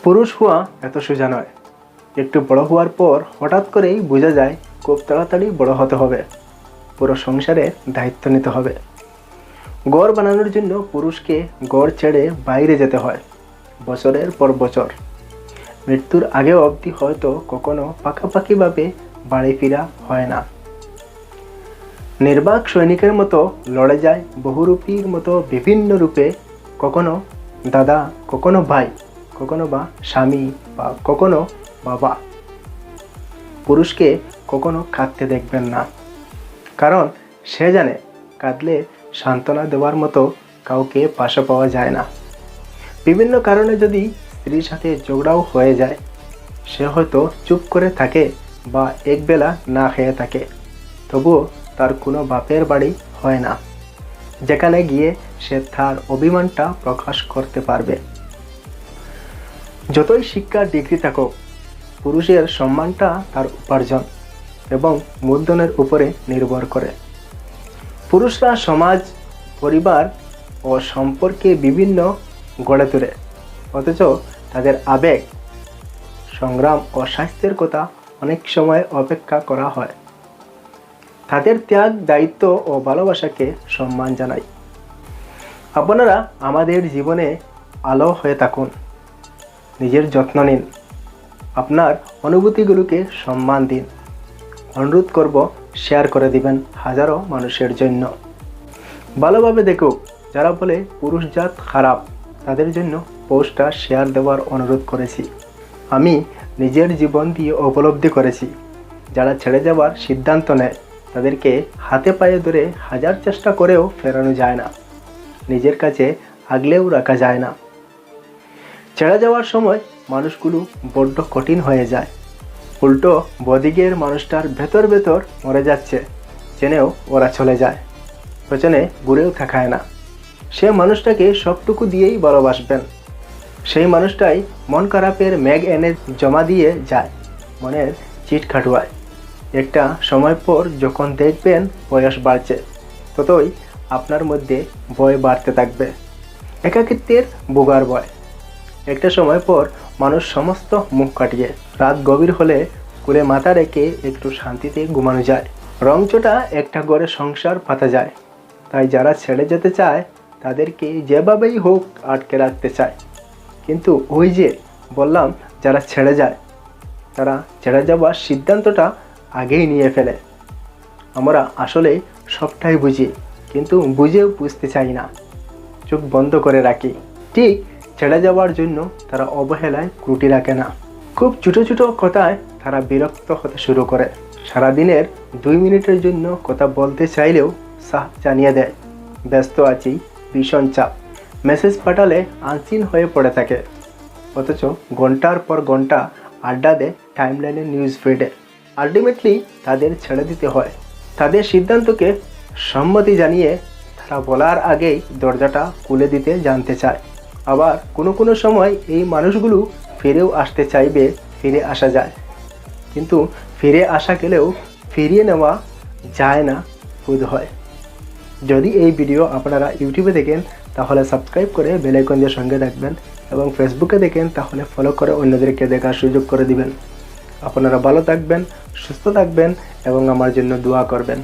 পুরুষ হওয়া এত সোজা নয়। একটু বড় হওয়ার পর হঠাৎ করেই বোঝা যায় খুব তাড়াতাড়ি বড় হতে হবে, পুরো সংসারের দায়িত্ব নিতে হবে। ঘর বানানোর জন্য পুরুষকে ঘর ছেড়ে বাইরে যেতে হয় বছরের পর বছর। মৃত্যুর আগে অবধি হয়তো কখনো পাকাপাকিভাবে বাড়ি ফেরা হয় না। নির্বাক সৈনিকের মতো লড়ে যায় বহুরূপীর মতো বিভিন্ন রূপে, কখনো দাদা, কখনো ভাই, কখনো বা স্বামী, বা কখনো বাবা। পুরুষকে কখনো কাঁদতে দেখবেন না, কারণ সে জানে কাঁদলে সান্ত্বনা দেওয়ার মতো কাউকে পাশে পাওয়া যায় না। বিভিন্ন কারণে যদি স্ত্রীর সাথে ঝগড়াও হয়ে যায়, সে হয়তো চুপ করে থাকে বা একবেলা না খেয়ে থাকে, তবুও তার কোনো বাপের বাড়ি হয় না যেখানে গিয়ে সে তার অভিমানটা প্রকাশ করতে পারবে। যতই শিক্ষার ডিগ্রি থাকুক, পুরুষের সম্মানটা তার উপার্জন এবং মূলধনের উপরে নির্ভর করে। পুরুষরা সমাজ, পরিবার ও সম্পর্কে বিভিন্ন গড়ে তোলে, অথচ তাদের আবেগ, সংগ্রাম ও স্বাস্থ্যের কথা অনেক সময় অপেক্ষা করা হয়। তাদের ত্যাগ, দায়িত্ব ও ভালোবাসাকে সম্মান জানাই। আপনারা আমাদের জীবনে আলো হয়ে থাকুন, নিজের যত্ন নিন, আপনার অনুভূতিগুলোকে সম্মান দিন। অনুরোধ করব, শেয়ার করে দিবেন হাজারো মানুষের জন্য। ভালোভাবে দেখুক, যারা বলে পুরুষ জাত খারাপ, তাদের জন্য পোস্টটা শেয়ার দেওয়ার অনুরোধ করেছি। আমি নিজের জীবন দিয়ে উপলব্ধি করেছি, যারা ছেড়ে যাওয়ার সিদ্ধান্ত নেয় তাদেরকে হাতে পায়ে ধরে হাজার চেষ্টা করেও ফেরানো যায় না, নিজের কাছে আগলেও রাখা যায় না। ছেড়ে যাওয়ার সময় মানুষগুলো বড্ড কঠিন হয়ে যায়, উল্টো বদিকের মানুষটার ভেতর ভেতর মরে যাচ্ছে জেনেও ওরা চলে যায়, পেছনে ঘুরেও তাকায় না। সে মানুষটাকে সবটুকু দিয়েই ভালোবাসবেন, সেই মানুষটাই মন খারাপের মেঘ এনে জমা দিয়ে যায় মনের চিট খাটুয়ায়। একটা সময় পর যখন দেখবেন বয়স বাড়ছে, ততই আপনার মধ্যে ভয় বাড়তে থাকবে, একাকিত্বের ভোগার ভয়। একটা সময় পর মানুষ সমস্ত মুখ কাটিয়ে রাত গভীর হলে কোলে মাথা রেখে একটু শান্তিতে ঘুমানো যায়, রংচটা একটা ঘরে সংসার পাতা যায়। তাই যারা ছেড়ে যেতে চায় তাদেরকে যেভাবেই হোক আটকে রাখতে চায়, কিন্তু ওই যে বললাম, যারা ছেড়ে যায় তারা ছেড়ে যাওয়ার সিদ্ধান্তটা আগেই নিয়ে ফেলে। আমরা আসলে সবটাই বুঝি, কিন্তু বুঝেও বুঝতে চাই না, চোখ বন্ধ করে রাখি। ঠিক ছেড়ে যাওয়ার জন্য তারা অবহেলায় ত্রুটি রাখে না, খুব ছোটো ছোটো কথায় তারা বিরক্ত হতে শুরু করে। সারাদিনের 2 মিনিটের জন্য কথা বলতে চাইলেও সাফ জানিয়ে দেয় ব্যস্ত আছি, ভীষণ চাপ। মেসেজ পাঠালে আনসিন হয়ে পড়ে থাকে, অথচ ঘন্টার পর ঘন্টা আড্ডা দেয় টাইমলাইনের নিউজ ফিডে। আলটিমেটলি তাদের ছেড়ে দিতে হয়। তাদের সিদ্ধান্তকে সম্মতি জানিয়ে তারা বলার আগেই দরজাটা খুলে দিতে জানতে চায়। আবার কোনো সময় এই মানুষগুলো ফিরেও আসতে চাইবে, ফিরে আসা যায়, কিন্তু ফিরে আসা গেলেও ফিরিয়ে নেওয়া যায় না বোধ হয়। যদি এই ভিডিও আপনারা ইউটিউবে দেখেন তাহলে সাবস্ক্রাইব করে বেল আইকন দিয়ে সঙ্গে রাখবেন, এবং ফেসবুকে দেখেন তাহলে ফলো করে অন্যদেরকে দেখার সুযোগ করে দিবেন। আপনারা ভালো থাকবেন, সুস্থ থাকবেন এবং আমার জন্য দোয়া করবেন।